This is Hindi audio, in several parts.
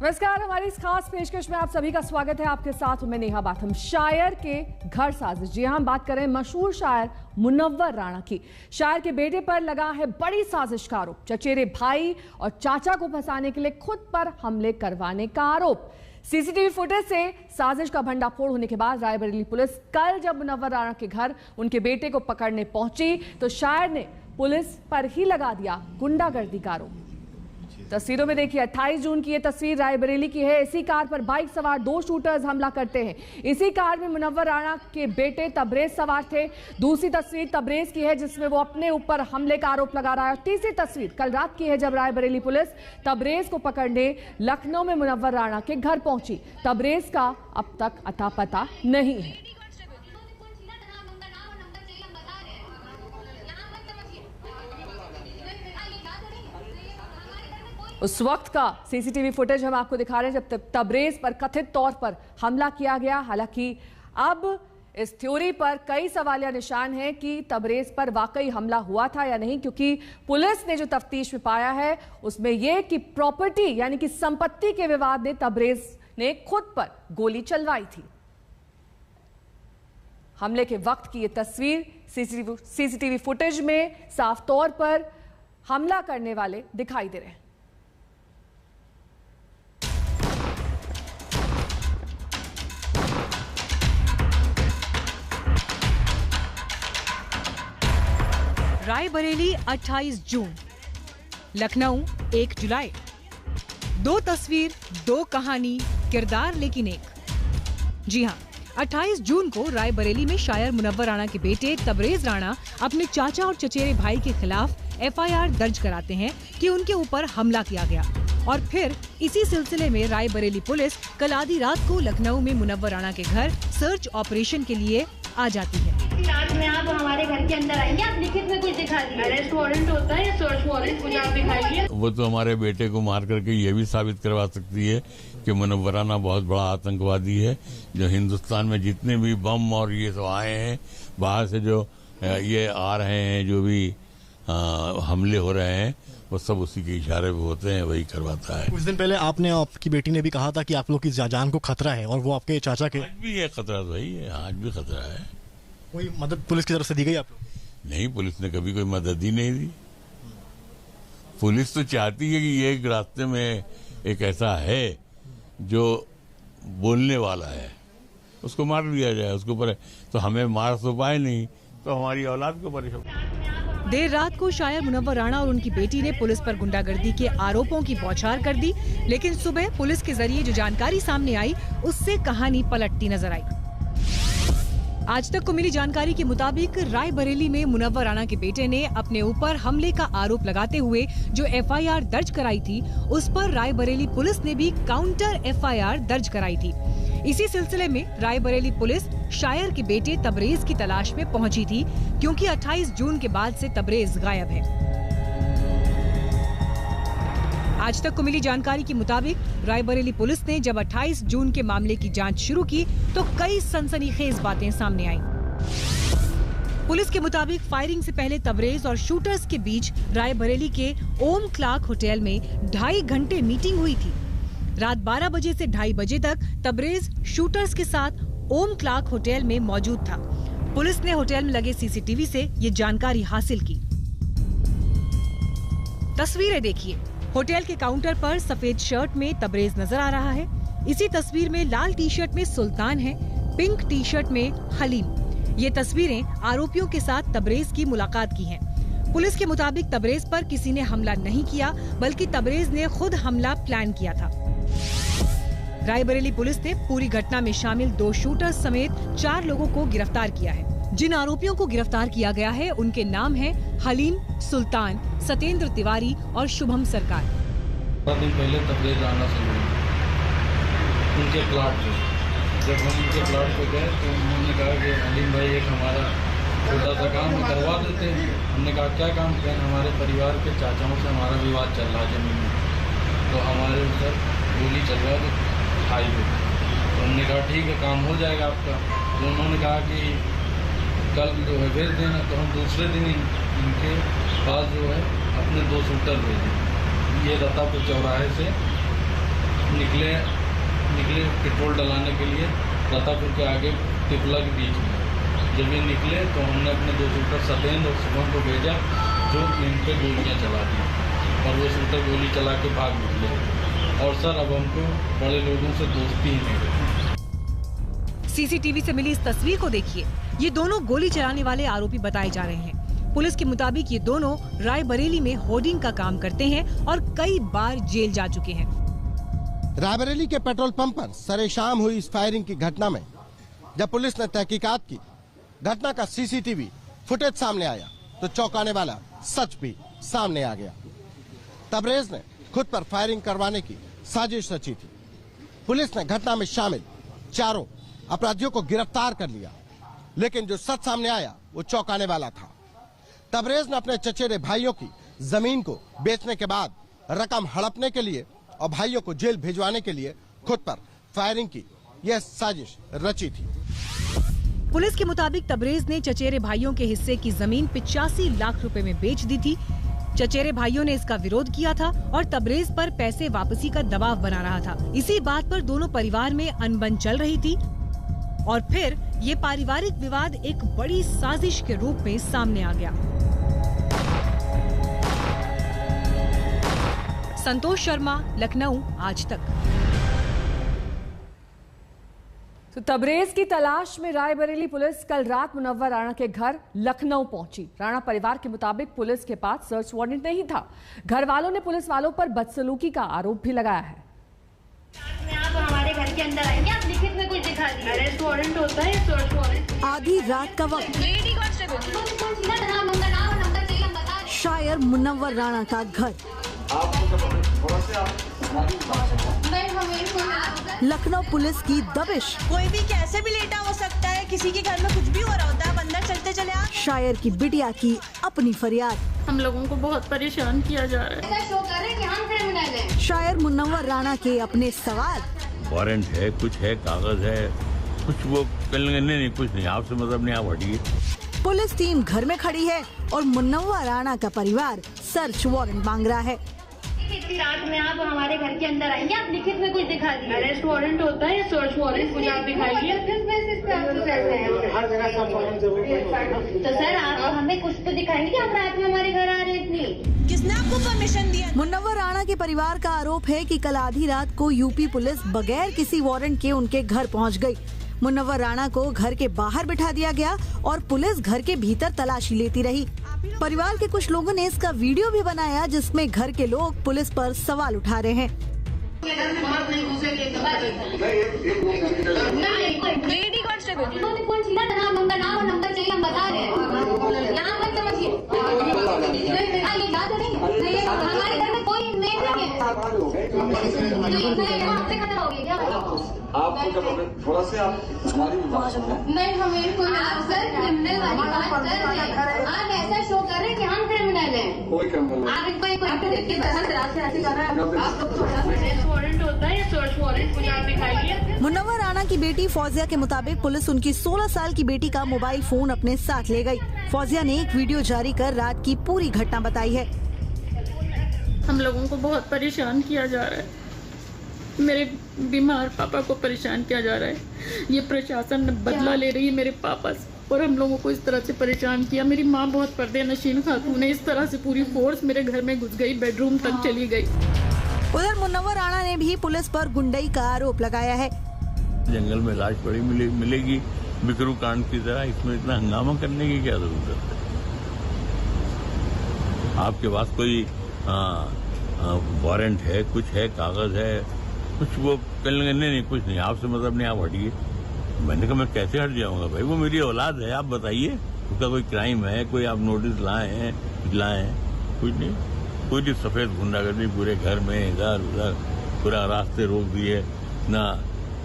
नमस्कार, हमारी इस खास पेशकश में आप सभी का स्वागत है। आपके साथ मैं नेहा बाथम। शायर के घर साजिश, जी हाँ, हम बात करें मशहूर शायर मुनव्वर राणा की। शायर के बेटे पर लगा है बड़ी साजिश का आरोप। चचेरे भाई और चाचा को फंसाने के लिए खुद पर हमले करवाने का आरोप। सीसीटीवी फुटेज से साजिश का भंडाफोड़ होने के बाद रायबरेली पुलिस कल जब मुनव्वर राणा के घर उनके बेटे को पकड़ने पहुंची तो शायर ने पुलिस पर ही लगा दिया गुंडागर्दी का आरोप। तस्वीरों में देखिए, 28 जून की ये तस्वीर रायबरेली की है। इसी कार पर बाइक सवार 2 शूटर्स हमला करते हैं। इसी कार में मुनव्वर राणा के बेटे तबरेज सवार थे। दूसरी तस्वीर तबरेज की है जिसमें वो अपने ऊपर हमले का आरोप लगा रहा है। तीसरी तस्वीर कल रात की है जब रायबरेली पुलिस तबरेज को पकड़ने लखनऊ में मुनव्वर राणा के घर पहुंची। तबरेज का अब तक अता पता नहीं है। उस वक्त का सीसीटीवी फुटेज हम आपको दिखा रहे हैं जब तबरेज पर कथित तौर पर हमला किया गया। हालांकि अब इस थ्योरी पर कई सवालिया निशान हैं कि तबरेज पर वाकई हमला हुआ था या नहीं, क्योंकि पुलिस ने जो तफ्तीश में पाया है उसमें यह कि प्रॉपर्टी यानी कि संपत्ति के विवाद ने तबरेज ने खुद पर गोली चलवाई थी। हमले के वक्त की यह तस्वीर सीसीटीवी फुटेज में साफ तौर पर हमला करने वाले दिखाई दे रहे हैं। रायबरेली 28 जून, लखनऊ 1 जुलाई। 2 तस्वीर, 2 कहानी, किरदार लेकिन एक। जी हाँ, 28 जून को रायबरेली में शायर मुनव्वर राणा के बेटे तबरेज राणा अपने चाचा और चचेरे भाई के खिलाफ एफआईआर दर्ज कराते हैं कि उनके ऊपर हमला किया गया। और फिर इसी सिलसिले में रायबरेली पुलिस कल आधी रात को लखनऊ में मुनव्वर राणा के घर सर्च ऑपरेशन के लिए आ जाती है। रात में आप हमारे घर के अंदर आएंगे, आप लिखित में कुछ दिखा दीजिए। अरेस्ट वारंट होता है या सर्च वारंट, कुछ आप दिखाइए। वो तो हमारे बेटे को मार करके ये भी साबित करवा सकती है कि मुनव्वर राणा बहुत बड़ा आतंकवादी है। जो हिंदुस्तान में जितने भी बम और ये सब आए हैं बाहर से, जो ये आ रहे हैं, जो भी हमले हो रहे हैं, वो सब उसी के इशारे पे होते हैं, वही करवाता है। कुछ दिन पहले आपने, आपकी बेटी ने भी कहा था कि आप लोग की जान को खतरा है, और वो आपके चाचा के। आज भी है खतरा, तो वही है, आज भी खतरा है। कोई मदद पुलिस की तरफ से दी गई आप लोग? नहीं, पुलिस ने कभी कोई मदद ही नहीं दी। पुलिस तो चाहती है कि ये एक रास्ते में एक ऐसा है जो बोलने वाला है, उसको मार लिया जाए। उसको पर तो हमें मार तो पाए नहीं, तो हमारी औलाद को परेशान। देर रात को शायर मुनव्वर राणा और उनकी बेटी ने पुलिस पर गुंडागर्दी के आरोपों की बौछार कर दी, लेकिन सुबह पुलिस के जरिए जो जानकारी सामने आई उससे कहानी पलटती नजर आई। आज तक को मिली जानकारी के मुताबिक रायबरेली में मुनव्वर राणा के बेटे ने अपने ऊपर हमले का आरोप लगाते हुए जो एफआईआर दर्ज कराई थी, उस पर रायबरेली पुलिस ने भी काउंटर एफआईआर दर्ज कराई थी। इसी सिलसिले में रायबरेली पुलिस शायर के बेटे तबरेज की तलाश में पहुंची थी, क्योंकि 28 जून के बाद से तबरेज गायब है। आज तक को मिली जानकारी के मुताबिक रायबरेली पुलिस ने जब 28 जून के मामले की जांच शुरू की तो कई सनसनीखेज बातें सामने आईं। पुलिस के मुताबिक फायरिंग से पहले तबरेज और शूटर्स के बीच रायबरेली के ओम क्लार्क होटल में 2.5 घंटे मीटिंग हुई थी। रात 12 बजे से 2:30 बजे तक तबरेज शूटर्स के साथ ओम क्लार्क होटल में मौजूद था। पुलिस ने होटल में लगे सीसीटीवी से ये जानकारी हासिल की। तस्वीरें देखिए, होटल के काउंटर पर सफेद शर्ट में तबरेज नजर आ रहा है। इसी तस्वीर में लाल टी शर्ट में सुल्तान है, पिंक टी शर्ट में हलीम। ये तस्वीरें आरोपियों के साथ तबरेज की मुलाकात की हैं। पुलिस के मुताबिक तबरेज पर किसी ने हमला नहीं किया, बल्कि तबरेज ने खुद हमला प्लान किया था। रायबरेली पुलिस ने पूरी घटना में शामिल 2 शूटर्स समेत 4 लोगों को गिरफ्तार किया है। जिन आरोपियों को गिरफ्तार किया गया है उनके नाम हैं हलीम, सुल्तान, सत्येंद्र तिवारी और शुभम सरकार। 4 दिन पहले तबरेज राणा से उनके प्लाट पे, जब हम उनके प्लाट पे गए तो उन्होंने कहा कि हलीम भाई एक हमारा छोटा सा काम करवा देते हैं। हमने कहा क्या काम किया? हमारे परिवार के चाचाओं से हमारा विवाद चल रहा है जमीन में, तो हमारे ऊपर गोली चलवा दो हाईवे। तो हमने कहा ठीक है, काम हो जाएगा आपका। तो उन्होंने कहा कि कल जो है भेज देना। तो हम दूसरे दिन इनके पास जो है अपने 2 शूटर भेजे। ये रतापुर चौराहे से निकले पेट्रोल डलाने के लिए रतापुर के आगे तिपला के बीच में। जब ये निकले तो हमने अपने 2 शूटर सतेंद्र और शुभम को भेजा, जो इन पे गोलियाँ चला दी और वो शूटर गोली चला के भाग निकले। और सर अब हमको बड़े लोगों से दोस्ती ही नहीं रही। सीसीटीवी से मिली इस तस्वीर को देखिए। ये दोनों गोली चलाने वाले आरोपी बताए जा रहे हैं। पुलिस के मुताबिक ये दोनों रायबरेली में होर्डिंग का काम करते हैं और कई बार जेल जा चुके हैं। रायबरेली के पेट्रोल पंप पर सरेशाम हुई इस फायरिंग की घटना में जब पुलिस ने तहकीकात की, घटना का सीसीटीवी फुटेज सामने आया तो चौंकाने वाला सच भी सामने आ गया। तबरेज ने खुद पर फायरिंग करवाने की साजिश रची थी। पुलिस ने घटना में शामिल 4 अपराधियों को गिरफ्तार कर लिया, लेकिन जो सच सामने आया वो चौंकाने वाला था। तबरेज ने अपने चचेरे भाइयों की जमीन को बेचने के बाद रकम हड़पने के लिए और भाइयों को जेल भिजवाने के लिए खुद पर फायरिंग की यह साजिश रची थी। पुलिस के मुताबिक तबरेज ने चचेरे भाइयों के हिस्से की जमीन 85 लाख रुपए में बेच दी थी। चचेरे भाइयों ने इसका विरोध किया था और तबरेज पर पैसे वापसी का दबाव बना रहा था। इसी बात पर दोनों परिवार में अनबन चल रही थी और फिर ये पारिवारिक विवाद एक बड़ी साजिश के रूप में सामने आ गया। संतोष शर्मा, लखनऊ, आज तक। तो तबरेज की तलाश में रायबरेली पुलिस कल रात मुनव्वर राणा के घर लखनऊ पहुंची। राणा परिवार के मुताबिक पुलिस के पास सर्च वारंट नहीं था। घर वालों ने पुलिस वालों पर बदसलूकी का आरोप भी लगाया है। आप हमारे घर के अंदर आएंगे, आप लिखित में कुछ दिखा दीजिए। अरेस्ट वारंट होता है, सर्च वारंट। आधी रात का वक्त, शायर मुनव्वर राणा का घर लखनऊ पुलिस की दबिश। कोई भी कैसे भी लेटा हो सकता है, किसी के घर में कुछ भी हो रहा होता है, आप अंदर चलते चले आ। शायर की बिटिया की अपनी फरियाद। हम लोगों को बहुत परेशान किया जा रहा है। शो कर रहे हैं कि हम क्रिमिनल हैं। शायर मुनव्वर राणा के अपने सवाल। वारंट है, कुछ है, कागज है, कुछ वो नहीं, कुछ नहीं, आपसे मतलब नहीं, आप हटिए। पुलिस टीम घर में खड़ी है और मुनव्वर राणा का परिवार सर्च वारंट मांग रहा है। रात में आप हमारे घर के अंदर आएंगे, आप लिखित में कुछ दिखा दीजिए। अरेस्ट वारंट होता है, सर्च वारंट, कुछ आप दिखाइए। तो सर आप हमें कुछ तो दिखाएंगे कि आप रात में हमारे घर आ रहे इतनी। किसने आपको परमिशन दिया? मुनव्वर राणा के परिवार का आरोप है कि कल आधी रात को यूपी पुलिस बगैर किसी वारंट के उनके घर पहुंच गई। मुनव्वर राणा को घर के बाहर बिठा दिया गया और पुलिस घर के भीतर तलाशी लेती रही। परिवार के कुछ लोगों ने इसका वीडियो भी बनाया, जिसमें घर के लोग पुलिस पर सवाल उठा रहे हैं। लेडी कांस्टेबल नाम और नंबर चाहिए, हम बता रहे हैं। नाम मत समझिए, हमारे घर में कोई मेल नहीं है। खत्म हो गया क्या? थोड़ा से आप हमारी नहीं, हमें कोई सर क्रिमिनल वाली बात कर रहे हैं। आप ऐसा शो कर रहे हैं कि हम क्रिमिनल हैं। कोई क्रिमिनल आप वारंट होता है, सर्च वारंट, कुछ आप दिखाइए। मुनव्वर राणा की बेटी फौजिया के मुताबिक पुलिस उनकी 16 साल की बेटी का मोबाइल फोन अपने साथ ले गई। फौजिया ने एक वीडियो जारी कर रात की पूरी घटना बताई है। हम लोगों को बहुत परेशान किया जा रहा है। मेरे बीमार पापा को परेशान किया जा रहा है। ये प्रशासन बदला ले रही है मेरे पापा से और हम लोगों को इस तरह से परेशान किया। मेरी माँ बहुत पर्दे नशीन खातून है, इस तरह से पूरी फोर्स मेरे घर में घुस गई, बेडरूम तक चली गई। उधर मुनव्वर राणा ने भी पुलिस पर गुंडई का आरोप लगाया है। जंगल में लाश पड़ी मिलेगी बिकरू कांड की तरह, इसमें इतना हंगामा करने की क्या जरूरत है? आपके पास कोई वारंट है, कुछ है, कागज है, कुछ वो नहीं, कुछ नहीं, आपसे मतलब नहीं, आप हटिए। मैंने कहा मैं कैसे हट जाऊंगा भाई, वो मेरी औलाद है, आप बताइए उसका कोई क्राइम है, कोई आप नोटिस लाए हैं, कुछ नहीं, कोई भी सफेद गुंडागर्दी पूरे घर में इधर उधर पूरा रास्ते रोक दिए, ना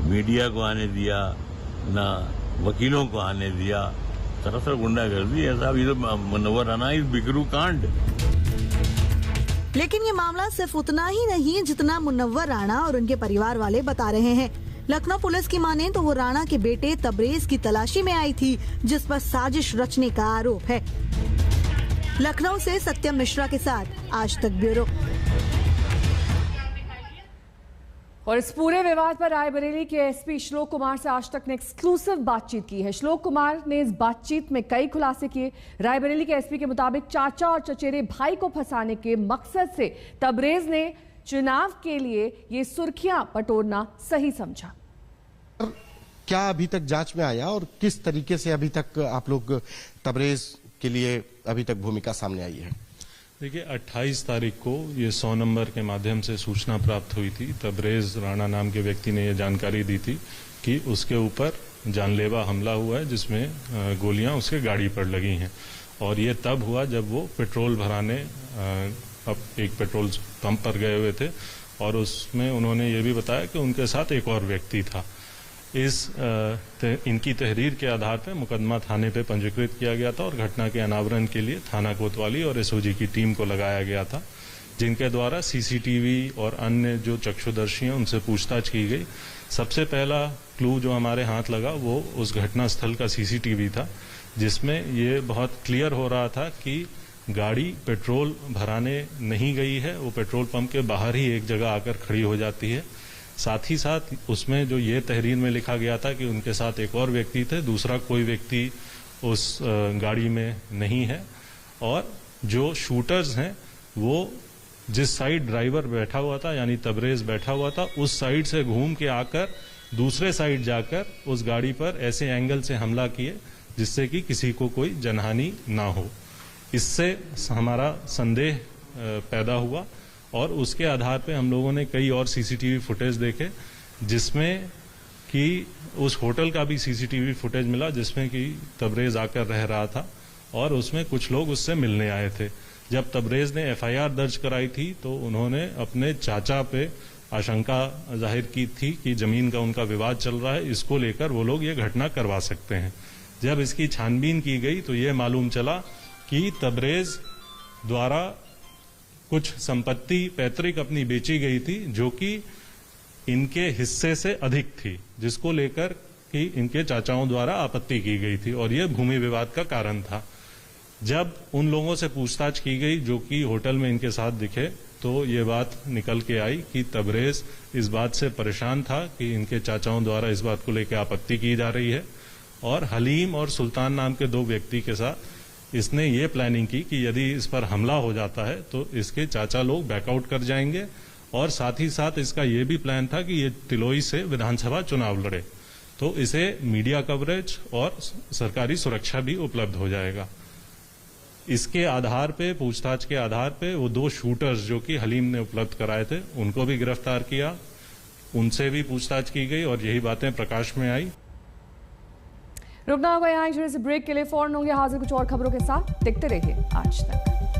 मीडिया को आने दिया, ना वकीलों को आने दिया, सरासर गुंडागर्दी है साहब। ये तो मुनव्वर राणा इस बिकरू कांड। लेकिन ये मामला सिर्फ उतना ही नहीं जितना मुनव्वर राणा और उनके परिवार वाले बता रहे हैं। लखनऊ पुलिस की माने तो वो राणा के बेटे तबरेज की तलाशी में आई थी, जिस पर साजिश रचने का आरोप है। लखनऊ से सत्यम मिश्रा के साथ आज तक ब्यूरो। और इस पूरे विवाद पर रायबरेली के एसपी श्लोक कुमार से आज तक ने एक्सक्लूसिव बातचीत की है। श्लोक कुमार ने इस बातचीत में कई खुलासे किए। रायबरेली के एसपी के मुताबिक चाचा और चचेरे भाई को फंसाने के मकसद से तबरेज ने चुनाव के लिए ये सुर्खियां बटोरना सही समझा। क्या अभी तक जांच में आया और किस तरीके से अभी तक आप लोग तबरेज के लिए अभी तक भूमिका सामने आई है? देखिए, 28 तारीख को ये 100 नंबर के माध्यम से सूचना प्राप्त हुई थी। तबरेज राणा नाम के व्यक्ति ने ये जानकारी दी थी कि उसके ऊपर जानलेवा हमला हुआ है, जिसमें गोलियां उसके गाड़ी पर लगी हैं। और ये तब हुआ जब वो पेट्रोल भराने एक पेट्रोल पंप पर गए हुए थे, और उसमें उन्होंने ये भी बताया कि उनके साथ एक और व्यक्ति था। इनकी तहरीर के आधार पर मुकदमा थाने पे पंजीकृत किया गया था और घटना के अनावरण के लिए थाना कोतवाली और एसओजी की टीम को लगाया गया था, जिनके द्वारा सीसीटीवी और अन्य जो चक्षुदर्शी हैं उनसे पूछताछ की गई। सबसे पहला क्लू जो हमारे हाथ लगा वो उस घटना स्थल का सीसीटीवी था, जिसमें ये बहुत क्लियर हो रहा था कि गाड़ी पेट्रोल भराने नहीं गई है, वो पेट्रोल पंप के बाहर ही एक जगह आकर खड़ी हो जाती है। साथ ही साथ उसमें जो ये तहरीर में लिखा गया था कि उनके साथ एक और व्यक्ति थे, दूसरा कोई व्यक्ति उस गाड़ी में नहीं है। और जो शूटर्स हैं वो जिस साइड ड्राइवर बैठा हुआ था, यानी तबरेज बैठा हुआ था, उस साइड से घूम के आकर दूसरे साइड जाकर उस गाड़ी पर ऐसे एंगल से हमला किए जिससे कि किसी को कोई जनहानि ना हो। इससे हमारा संदेह पैदा हुआ और उसके आधार पे हम लोगों ने कई और सीसीटीवी फुटेज देखे, जिसमें कि उस होटल का भी सीसीटीवी फुटेज मिला जिसमें कि तबरेज आकर रह रहा था और उसमें कुछ लोग उससे मिलने आए थे। जब तबरेज ने एफआईआर दर्ज कराई थी तो उन्होंने अपने चाचा पे आशंका जाहिर की थी कि जमीन का उनका विवाद चल रहा है, इसको लेकर वो लोग ये घटना करवा सकते हैं। जब इसकी छानबीन की गई तो ये मालूम चला कि तबरेज द्वारा कुछ संपत्ति पैतृक अपनी बेची गई थी जो कि इनके हिस्से से अधिक थी, जिसको लेकर कि इनके चाचाओं द्वारा आपत्ति की गई थी और यह भूमि विवाद का कारण था। जब उन लोगों से पूछताछ की गई जो कि होटल में इनके साथ दिखे तो ये बात निकल के आई कि तबरेज इस बात से परेशान था कि इनके चाचाओं द्वारा इस बात को लेकर आपत्ति की जा रही है, और हलीम और सुल्तान नाम के दो व्यक्ति के साथ इसने ये प्लानिंग की कि यदि इस पर हमला हो जाता है तो इसके चाचा लोग बैकआउट कर जाएंगे, और साथ ही साथ इसका ये भी प्लान था कि ये तिलोई से विधानसभा चुनाव लड़े, तो इसे मीडिया कवरेज और सरकारी सुरक्षा भी उपलब्ध हो जाएगा। इसके आधार पे, पूछताछ के आधार पे वो दो शूटर्स जो कि हलीम ने उपलब्ध कराए थे उनको भी गिरफ्तार किया, उनसे भी पूछताछ की गई और यही बातें प्रकाश में आई। रुकना होगा यहाँ, ब्रेक के लिए फौरन होंगे हाजिर कुछ और खबरों के साथ। देखते रहिए आज तक।